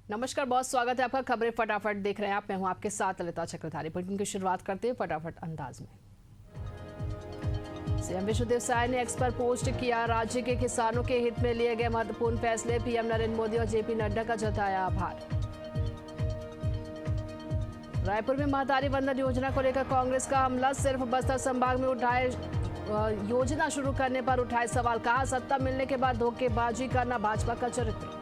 नमस्कार, बहुत स्वागत है आपका। खबरें फटाफट देख रहे हैं आप। मैं हूं आपके साथ ललिता चक्रधारी। बुलेटिन की शुरुआत करते हैं फटाफट अंदाज में। सीएम विष्णुदेव साय ने एक्स पर पोस्ट किया, राज्य के किसानों के हित में लिए गए महत्वपूर्ण फैसले। पीएम नरेंद्र मोदी और जेपी नड्डा का जताया आभार। रायपुर में महतारी वंदन योजना को लेकर कांग्रेस का हमला, सिर्फ बस्तर संभाग में उठाए योजना शुरू करने पर उठाए सवाल। कहा, सत्ता मिलने के बाद धोखेबाजी करना भाजपा का चरित्र।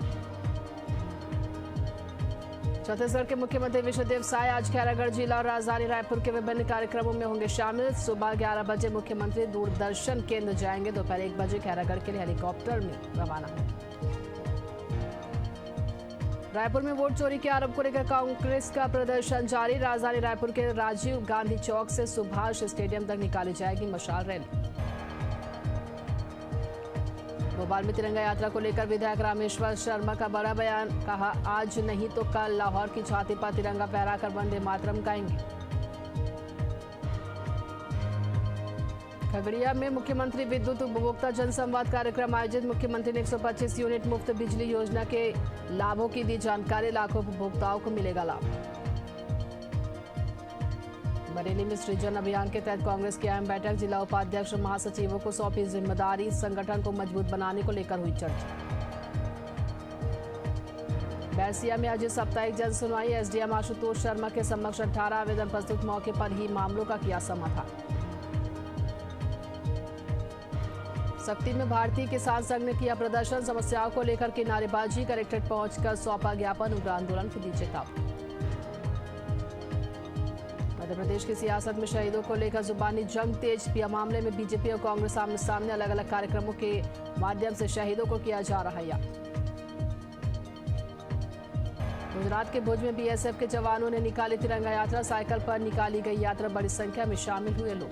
छत्तीसगढ़ के मुख्यमंत्री विष्णुदेव साय आज खैरागढ़ जिला और राजधानी रायपुर के विभिन्न कार्यक्रमों में होंगे शामिल। सुबह 11 बजे मुख्यमंत्री दूरदर्शन केंद्र जाएंगे। दोपहर 1 बजे खैरागढ़ के लिए हेलीकॉप्टर में रवाना होंगे। रायपुर में वोट चोरी के आरोप को लेकर कांग्रेस का प्रदर्शन जारी। राजधानी रायपुर के राजीव गांधी चौक से सुभाष स्टेडियम तक निकाली जाएगी मशाल रैली। भोपाल में तिरंगा यात्रा को लेकर विधायक रामेश्वर शर्मा का बड़ा बयान। कहा, आज नहीं तो कल लाहौर की छाती पर तिरंगा फहराकर वंदे मातरम गाएंगे। खगड़िया में मुख्यमंत्री विद्युत उपभोक्ता जनसंवाद कार्यक्रम आयोजित। मुख्यमंत्री ने 125 यूनिट मुफ्त बिजली योजना के लाभों की दी जानकारी। लाखों उपभोक्ताओं को मिलेगा लाभ। बरेली में सृजन अभियान के तहत कांग्रेस की अहम बैठक। जिला उपाध्यक्ष महासचिवों को सौंपी जिम्मेदारी। संगठन को मजबूत बनाने को लेकर हुई चर्चा। बैरसिया में आज साप्ताहिक जन सुनवाई। एसडीएम आशुतोष शर्मा के समक्ष 18 आवेदन प्रस्तुत। मौके पर ही मामलों का किया समाधान। सक्ती में भारतीय किसान संघ ने किया प्रदर्शन। समस्याओं को लेकर की नारेबाजी। कलेक्ट्रेट पहुंचकर सौंपा ज्ञापन। उग्र आंदोलन की दी चेतावनी। मध्य प्रदेश की सियासत में शहीदों को लेकर जुबानी जंग तेज। पिया मामले में बीजेपी और कांग्रेस आमने सामने। अलग अलग कार्यक्रमों के माध्यम से शहीदों को किया जा रहा है याद। गुजरात के भुज में बीएसएफ के जवानों ने निकाली तिरंगा यात्रा। साइकिल पर निकाली गई यात्रा, बड़ी संख्या में शामिल हुए लोग।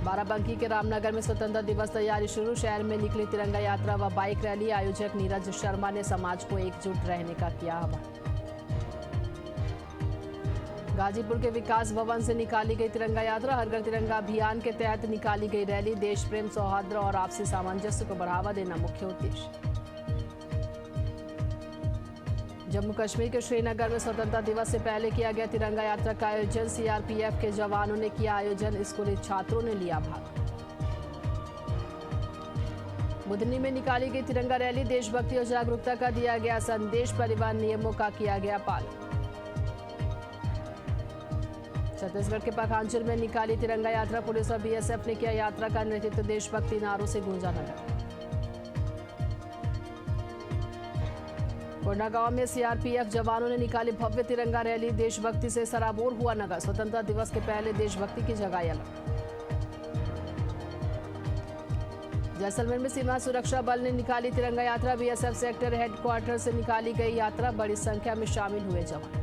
बाराबंकी के रामनगर में स्वतंत्रता दिवस तैयारी शुरू। शहर में निकली तिरंगा यात्रा व बाइक रैली। आयोजक नीरज शर्मा ने समाज को एकजुट रहने का किया आह्वान। गाजीपुर के विकास भवन से निकाली गई तिरंगा यात्रा। हर घर तिरंगा अभियान के तहत निकाली गई रैली। देश प्रेम, सौहार्द और आपसी सामंजस्य को बढ़ावा देना मुख्य उद्देश्य। जम्मू कश्मीर के श्रीनगर में स्वतंत्रता दिवस से पहले किया गया तिरंगा यात्रा का आयोजन। सीआरपीएफ के जवानों ने किया आयोजन। स्कूली छात्रों ने लिया भाग। बुधनी में निकाली गई तिरंगा रैली। देशभक्ति और जागरूकता का दिया गया संदेश। परिवहन नियमों का किया गया पालन। छत्तीसगढ़ के पखांजूर में निकाली तिरंगा यात्रा। पुलिस और बीएसएफ ने किया यात्रा का नेतृत्व। देशभक्ति नारों से गूंजा नगर। कोंडागांव में सीआरपीएफ जवानों ने निकाली भव्य तिरंगा रैली। देशभक्ति से सराबोर हुआ नगर। स्वतंत्रता दिवस के पहले देशभक्ति की जगह अलग। जैसलमेर में सीमा सुरक्षा बल ने निकाली तिरंगा यात्रा। बीएसएफ सेक्टर हेडक्वार्टर से निकाली गई यात्रा। बड़ी संख्या में शामिल हुए जवान।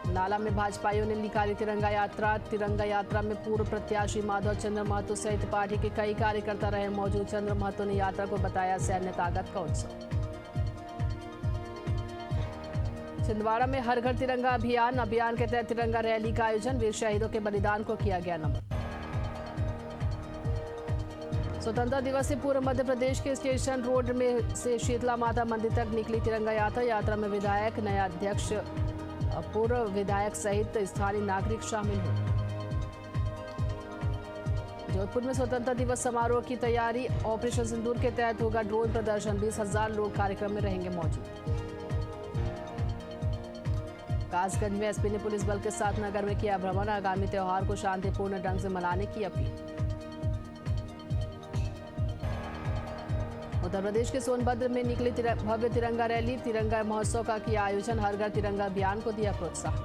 नाला में भाजपाइयों ने निकाली तिरंगा यात्रा। तिरंगा यात्रा में पूर्व प्रत्याशी माधव चंद्र महतो सहित पार्टी के कई कार्यकर्ता रहे मौजूद। चंद्र महतो ने यात्रा को बताया सैन्य ताकत का उत्सव। छिंदवाड़ा में हर घर तिरंगा अभियान के तहत तिरंगा रैली का आयोजन। वीर शहीदों के बलिदान को किया गया नमन। स्वतंत्रता दिवस से पूर्व मध्य प्रदेश के स्टेशन रोड में से शीतला माता मंदिर तक निकली तिरंगा यात्रा। यात्रा में विधायक, नया अध्यक्ष, पूर्व विधायक सहित स्थानीय नागरिक शामिल हुए। जोधपुर में स्वतंत्रता दिवस समारोह की तैयारी। ऑपरेशन सिंदूर के तहत होगा ड्रोन प्रदर्शन। 20,000 लोग कार्यक्रम में रहेंगे मौजूद। कासगंज में एसपी ने पुलिस बल के साथ नगर में किया भ्रमण। आगामी त्योहार को शांतिपूर्ण ढंग से मनाने की अपील। उत्तर प्रदेश के सोनभद्र में निकली भव्य तिरंगा रैली। तिरंगा महोत्सव का किया आयोजन। हर घर तिरंगा अभियान को दिया प्रोत्साहन।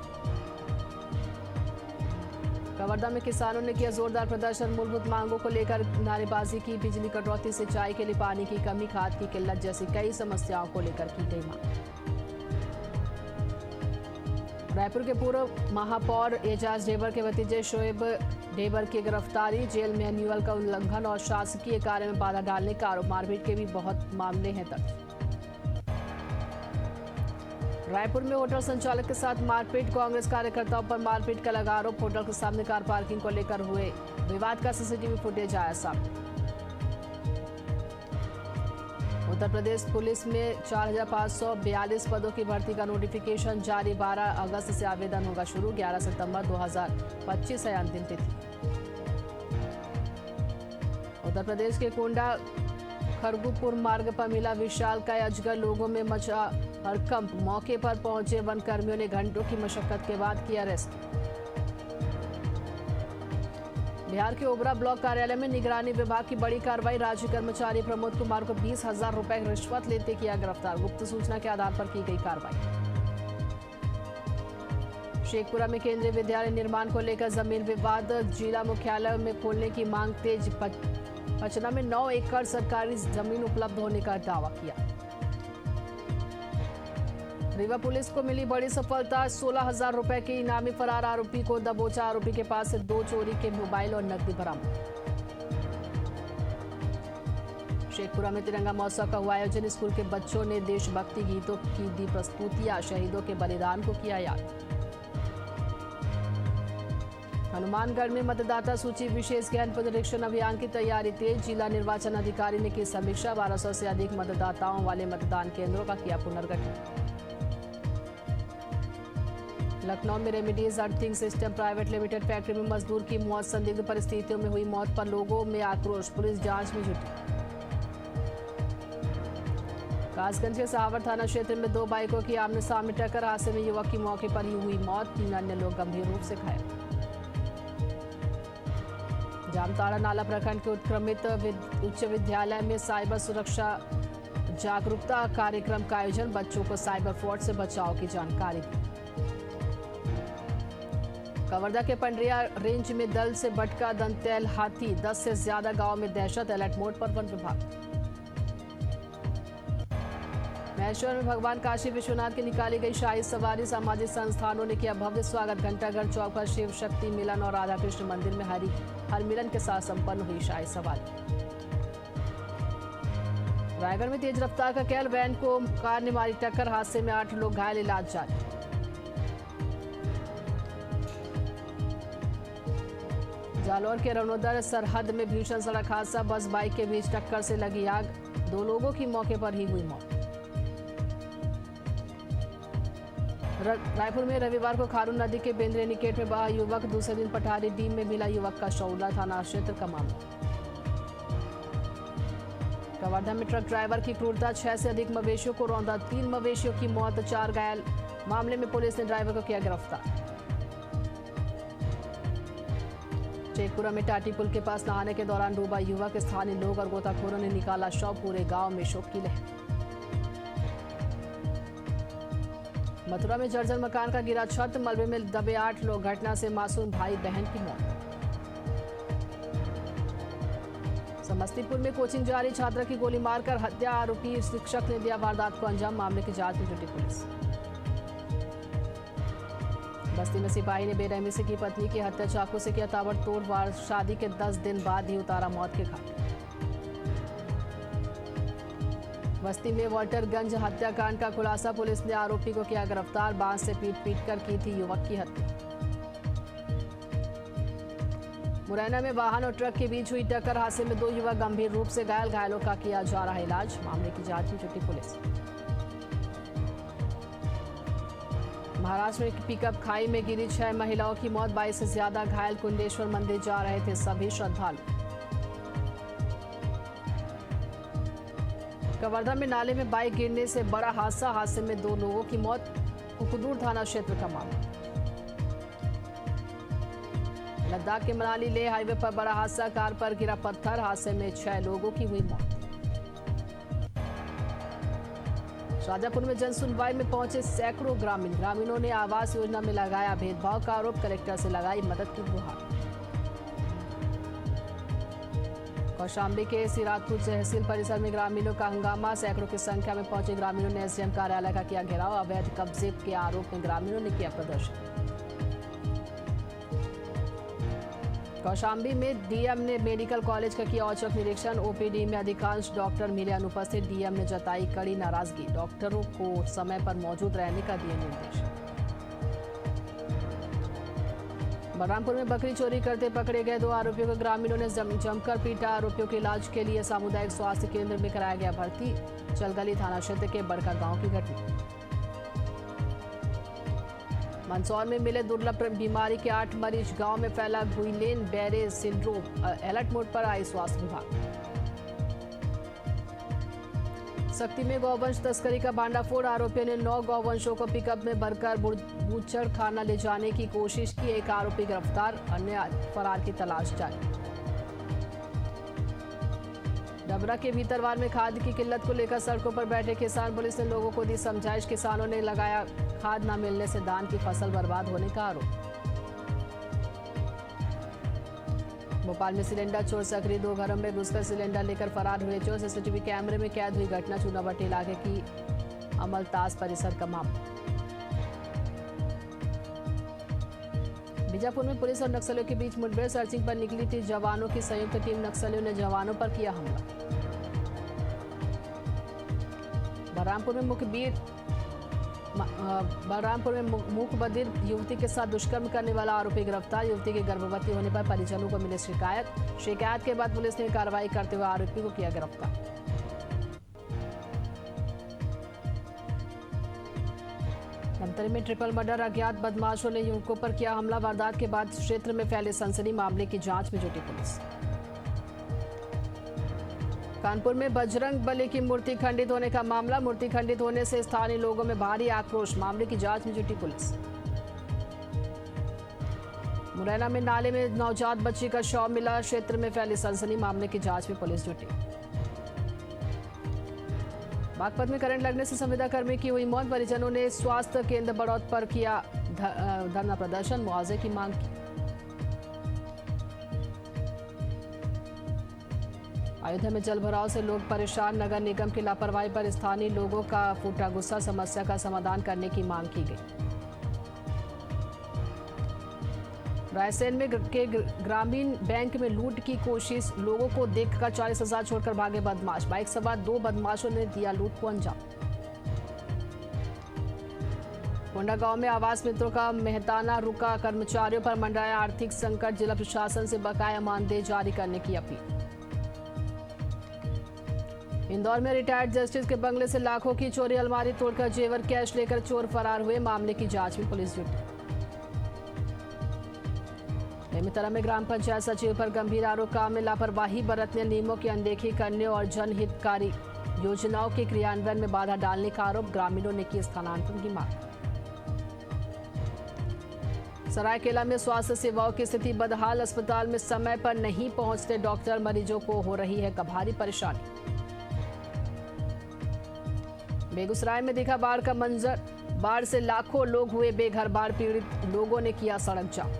कवर्धा में किसानों ने किया जोरदार प्रदर्शन। मूलभूत मांगों को लेकर नारेबाजी की। बिजली कटौती, सिंचाई के लिए पानी की कमी, खाद की किल्लत जैसी कई समस्याओं को लेकर की गई मांग। रायपुर के पूर्व महापौर एजाज ढेबर के भतीजे शोएब ढेबर की गिरफ्तारी। जेल में मैन्युअल का उल्लंघन और शासकीय कार्य में बाधा डालने का आरोप। मारपीट के भी बहुत मामले हैं दर्ज। रायपुर में होटल संचालक के साथ मारपीट। कांग्रेस कार्यकर्ताओं पर मारपीट का लगा आरोप। होटल के सामने कार पार्किंग को लेकर हुए विवाद का सीसीटीवी फुटेज आया सामने। उत्तर प्रदेश पुलिस में 4,542 पदों की भर्ती का नोटिफिकेशन जारी। 12 अगस्त से आवेदन होगा शुरू। 11 सितंबर 2025 है अंतिम तिथि। उत्तर प्रदेश के कोंडा खरगुपुर मार्ग पर मिला विशालकाय अजगर। लोगों में मचा हड़कंप। मौके पर पहुंचे वन कर्मियों ने घंटों की मशक्कत के बाद किया रेस्क्यू। बिहार के ओबरा ब्लॉक कार्यालय में निगरानी विभाग की बड़ी कार्रवाई। राज्य कर्मचारी प्रमोद कुमार को 20,000 रुपए रिश्वत लेते किया गिरफ्तार। गुप्त सूचना के आधार पर की गई कार्रवाई। शेखपुरा में केंद्रीय विद्यालय निर्माण को लेकर जमीन विवाद। जिला मुख्यालय में खोलने की मांग तेज। पचना में 9 एकड़ सरकारी जमीन उपलब्ध होने का दावा किया। रीवा पुलिस को मिली बड़ी सफलता। 16,000 रुपए के इनामी फरार आरोपी को दबोचा। आरोपी के पास से 2 चोरी के मोबाइल और नकदी बरामद। शेखपुरा में तिरंगा महोत्सव का हुआ आयोजन। स्कूल के बच्चों ने देशभक्ति गीतों की दी प्रस्तुतियां। शहीदों के बलिदान को किया याद। हनुमानगढ़ में मतदाता सूची विशेष गहन पुनरीक्षण अभियान की तैयारी तेज। जिला निर्वाचन अधिकारी ने की समीक्षा। 1200 से अधिक मतदाताओं वाले मतदान केंद्रों का किया पुनर्गठन। लखनऊ में remedies earthing system private limited factory में मजदूर की मौत। संदिग्ध परिस्थितियों में हुई मौत पर लोगों में आक्रोश। पुलिस जांच में जुटी। कासगंज के सहावर थाना क्षेत्र में 2 बाइकों की आमने सामने टक्कर। हादसे में युवक की मौके पर ही हुई मौत। 3 अन्य लोग गंभीर रूप से घायल। जामताड़ा नाला प्रखंड के उत्क्रमित उच्च विद्यालय में साइबर सुरक्षा जागरूकता कार्यक्रम का आयोजन। बच्चों को साइबर फ्रॉड से बचाव की जानकारी दी। कवर्धा के पंडरिया रेंज में दल से भटका दंतैल हाथी। 10 से ज्यादा गांव में दहशत। अलर्ट मोड पर वन विभाग। महेश्वर में भगवान काशी विश्वनाथ की निकाली गई शाही सवारी। सामाजिक संस्थानों ने किया भव्य स्वागत। घंटाघर चौक पर शिव शक्ति मिलन और राधा कृष्ण मंदिर में हर मिलन के साथ संपन्न हुई शाही सवारी। रायगढ़ में तेज रफ्तार का कहर। वैन को कार ने मारी टक्कर। हादसे में 8 लोग घायल। इलाज जारी। जालौर के रनौदा सरहद में भीषण सड़क हादसा। बस बाइक के बीच टक्कर से लगी आग। 2 लोगों की मौके पर ही हुई मौत। रायपुर में रविवार को खारून नदी के बेंद्रे निकेट में बहा युवक। दूसरे दिन पठारी डीम में मिला युवक का शव। थाना क्षेत्र का मामला। कवर्धा में ट्रक ड्राइवर की क्रूरता। 6 से अधिक मवेशियों को रौंदा। 3 मवेशियों की मौत, 4 घायल। मामले में पुलिस ने ड्राइवर को किया गिरफ्तार। शेखपुरा में टाटी पुल के पास नहाने के दौरान डूबा युवक। स्थानीय लोग और गोताखोरों ने निकाला शव। पूरे गांव में शोक की लहर। मथुरा में जर्जर मकान का गिरा छत। मलबे में दबे 8 लोग। घटना से मासूम भाई बहन की मौत। समस्तीपुर में कोचिंग जा रही छात्रा की गोली मारकर हत्या। आरोपी शिक्षक ने दिया वारदात को अंजाम। मामले की जांच में जुटी पुलिस। बस्ती में सिपाही ने बेरहमी से की पत्नी की हत्या। चाकू से किया ताबड़तोड़ वार। शादी के 10 दिन बाद ही उतारा मौत के घाट। बस्ती में वाल्टरगंज हत्याकांड का खुलासा। पुलिस ने आरोपी को किया गिरफ्तार। बांस से पीट कर की थी युवक की हत्या। मुरैना में वाहन और ट्रक के बीच हुई टक्कर। हादसे में 2 युवक गंभीर रूप से घायल। घायलों का किया जा रहा इलाज। मामले की जांच में जुटी पुलिस। महाराष्ट्र में पिकअप खाई में गिरी। 6 महिलाओं की मौत। 22 से ज्यादा घायल। कुंडेश्वर मंदिर जा रहे थे सभी श्रद्धालु। कवर्धा में नाले में बाइक गिरने से बड़ा हादसा। हादसे में 2 लोगों की मौत। कुकुदूर थाना क्षेत्र का मामला। लद्दाख के मनाली लेह हाईवे पर बड़ा हादसा। कार पर गिरा पत्थर। हादसे में 6 लोगों की हुई मौत। शाजापुर में जन सुनवाई में पहुंचे सैकड़ों ग्रामीणों ने आवास योजना में लगाया भेदभाव का आरोप। कलेक्टर से लगाई मदद की गुहार। कौशाम्बी के सिराजपुर तहसील परिसर में ग्रामीणों का हंगामा। सैकड़ों की संख्या में पहुंचे ग्रामीणों ने एसडीएम कार्यालय का किया घेराव। अवैध कब्जे के आरोप में ग्रामीणों ने किया प्रदर्शन। कौशाम्बी में डीएम ने मेडिकल कॉलेज का किया औचक निरीक्षण। ओपीडी में अधिकांश डॉक्टर मिले अनुपस्थित। डीएम ने जताई कड़ी नाराजगी। डॉक्टरों को समय पर मौजूद रहने का दिए निर्देश। बलरामपुर में बकरी चोरी करते पकड़े गए 2 आरोपियों को ग्रामीणों ने जमकर पीटा। आरोपियों के इलाज के लिए सामुदायिक स्वास्थ्य केंद्र में कराया गया भर्ती। चलगली थाना क्षेत्र के बड़का गांव की घटना। मंदसौर में मिले दुर्लभ बीमारी के 8 मरीज। गांव में फैला गुइलेन बैरे सिंड्रोम। अलर्ट मोड पर आई स्वास्थ्य विभाग। सक्ती में गौवंश तस्करी का भांडाफोड़। आरोपियों ने 9 गौवंशों को पिकअप में भरकर बूचड़ खाना ले जाने की कोशिश की। एक आरोपी गिरफ्तार, अन्य फरार की तलाश जारी। डबरा के भीतरवार में खाद की किल्लत को लेकर सड़कों पर बैठे किसान। पुलिस ने लोगों को दी समझाइश। किसानों ने लगाया खाद न मिलने से धान की फसल बर्बाद होने का आरोप। भोपाल में सिलेंडर चोर सक्रिय। 2 घरों में घुसकर सिलेंडर लेकर फरार हुए चोर। सीसीटीवी कैमरे में कैद हुई घटना। चूनाभट्टी इलाके की अमलतास परिसर का मामला। बीजापुर में पुलिस और नक्सलियों के बीच मुठभेड़। सर्चिंग पर निकली थी जवानों की संयुक्त टीम। नक्सलियों ने जवानों पर किया हमला। बलरामपुर में मूकबधिर युवती के साथ दुष्कर्म करने वाला आरोपी गिरफ्तार। युवती के गर्भवती होने पर परिजनों को मिली शिकायत के बाद पुलिस ने कार्रवाई करते हुए आरोपी को किया गिरफ्तार। धमतरी में ट्रिपल मर्डर। अज्ञात बदमाशों ने युवकों पर किया हमला। वारदात के बाद क्षेत्र में फैले सनसनी। मामले की जांच में जुटी पुलिस। कानपुर में बजरंग बली की मूर्ति खंडित होने का मामला। मूर्ति खंडित होने से स्थानीय लोगों में भारी आक्रोश। मामले की जांच में जुटी पुलिस। मुरैना में नाले में नवजात बच्ची का शव मिला। क्षेत्र में फैली सनसनी। मामले की जांच में पुलिस जुटी। बागपत में करंट लगने से संविदा कर्मी की हुई मौत। परिजनों ने स्वास्थ्य केंद्र बड़ौत पर किया धरना प्रदर्शन। मुआवजे की मांग की। अयोध्या में जलभराव से लोग परेशान। नगर निगम की लापरवाही पर स्थानीय लोगों का फूटा गुस्सा। समस्या का समाधान करने की मांग की गई। रायसेन में ग्रामीण बैंक में लूट की कोशिश। लोगों को देखकर 40,000 छोड़कर भागे बदमाश। बाइक सवार 2 बदमाशों ने दिया लूट को अंजाम। कोंडागांव में आवास मित्रों का मेहताना रुका। कर्मचारियों पर मंडराया आर्थिक संकट। जिला प्रशासन से बकाया मानदेय जारी करने की अपील। इंदौर में रिटायर्ड जस्टिस के बंगले से लाखों की चोरी। अलमारी तोड़कर जेवर कैश लेकर चोर फरार हुए। मामले की जांच में पुलिस जुटी। बेमेतरा में ग्राम पंचायत सचिव पर गंभीर आरोप। काम में लापरवाही बरतने, नियमों की अनदेखी करने और जनहितकारी योजनाओं के क्रियान्वयन में बाधा डालने का आरोप। ग्रामीणों ने की स्थानांतरण की मांग। सरायकेला में स्वास्थ्य सेवाओं की स्थिति बदहाल। अस्पताल में समय पर नहीं पहुंचते डॉक्टर। मरीजों को हो रही है भारी परेशानी। बेगूसराय में दिखा बाढ़ का मंजर। बाढ़ से लाखों लोग हुए बेघर। बाढ़ पीड़ित लोगों ने किया सड़क जाम।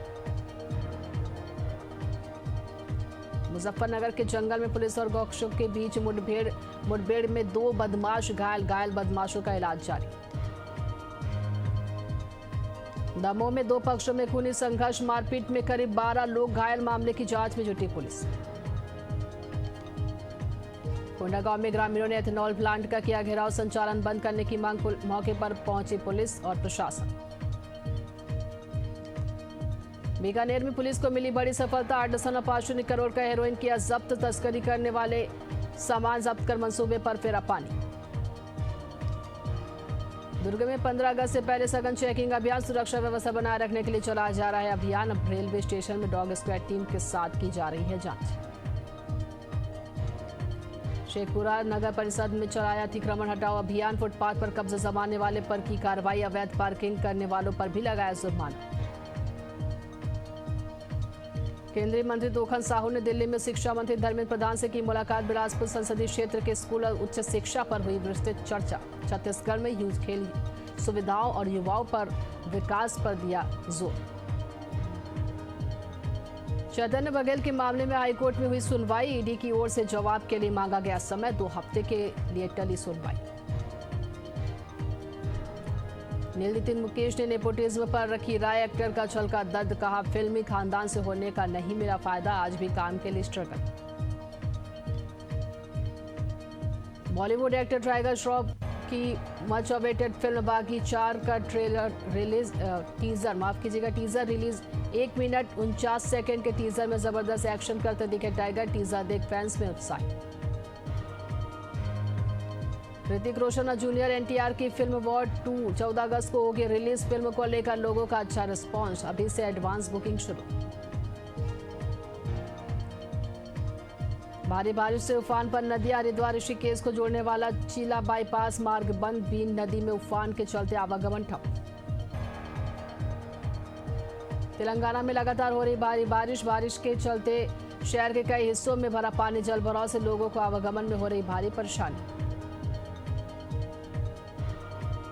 मुजफ्फरनगर के जंगल में पुलिस और गौरक्षकों के बीच मुठभेड़ में 2 बदमाश घायल बदमाशों का इलाज जारी। दमोह में 2 पक्षों में खूनी संघर्ष। मारपीट में करीब 12 लोग घायल। मामले की जांच में जुटी पुलिस। कोंडागांव में ग्रामीणों ने एथेनॉल प्लांट का किया घेराव। संचालन बंद करने की मांग। मौके पर पहुंची पुलिस और प्रशासन। बीकानेर में पुलिस को मिली बड़ी सफलता। 8.5 करोड़ का हेरोइन किया जब्त। तस्करी करने वाले सामान जब्त कर मंसूबे पर फेरा पानी। दुर्ग में 15 अगस्त से पहले सघन चेकिंग अभियान। सुरक्षा व्यवस्था बनाए रखने के लिए चलाया जा रहा है अभियान। अब रेलवे स्टेशन में डॉग स्क्वाड टीम के साथ की जा रही है जांच। शेखपुरा नगर परिषद में चलाया अतिक्रमण हटाओ अभियान। फुटपाथ पर कब्जा जमाने वाले पर की कार्रवाई। अवैध पार्किंग करने वालों पर भी लगाया जुर्माना। केंद्रीय मंत्री दोखन साहू ने दिल्ली में शिक्षा मंत्री धर्मेंद्र प्रधान से की मुलाकात। बिलासपुर संसदीय क्षेत्र के स्कूल और उच्च शिक्षा पर हुई विस्तृत चर्चा। छत्तीसगढ़ में यूथ खेल सुविधाओं और युवाओं पर विकास पर दिया जोर। चैतन्य बघेल के मामले में हाईकोर्ट में हुई सुनवाई। ईडी की ओर से जवाब के लिए मांगा गया समय। 2 हफ्ते के लिए टली सुनवाई। नील नितिन मुकेश ने नेपोटिज्म पर रखी राय। एक्टर का छलका दर्द। कहा फिल्मी खानदान से होने का नहीं मिला फायदा। आज भी काम के लिए struggle. Bollywood actor tiger Shroff की मच अवेटेड फिल्म बागी 4 का trailer release teaser release 1 minute 49 second के टीजर में जबरदस्त एक्शन करते दिखे टाइगर। टीजर देख फैंस में उत्साह। ऋतिक रोशन और जूनियर एनटीआर की फिल्म वॉर 2 14 अगस्त को होगी रिलीज। फिल्म को लेकर लोगों का अच्छा रिस्पॉन्स, अभी से एडवांस बुकिंग शुरू। भारी बारिश से उफान पर नदियां। हरिद्वार ऋषिकेश को जोड़ने वाला चीला बाईपास मार्ग बंद। बीन नदी में उफान के चलते आवागमन ठप। तेलंगाना में लगातार हो रही भारी बारिश के चलते शहर के कई हिस्सों में भरा पानी। जल भराव से लोगों को आवागमन में हो रही भारी परेशानी।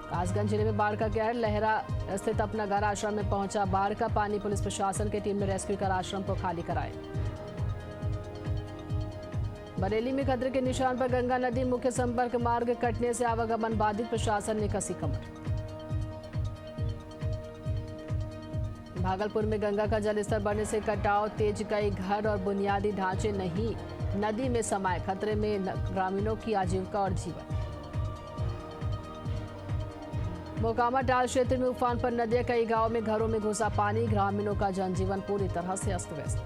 कासगंज जिले में बाढ़ का कहर। लहरा स्थित अपना घर आश्रम में पहुंचा बाढ़ का पानी। पुलिस प्रशासन की टीम ने रेस्क्यू कर आश्रम को खाली कराया। बरेली में खतरे के निशान पर गंगा नदी। मुख्य संपर्क मार्ग कटने से आवागमन बाधित। प्रशासन ने कसी कमर। भागलपुर में गंगा का जलस्तर बढ़ने से कटाव तेज। कई घर और बुनियादी ढांचे नहीं नदी में समाये। खतरे में ग्रामीणों की आजीविका और जीवन। मोकामा टाल क्षेत्र में उफान पर नदियां। कई गांवों में घरों में घुसा पानी। ग्रामीणों का जनजीवन पूरी तरह से अस्त व्यस्त।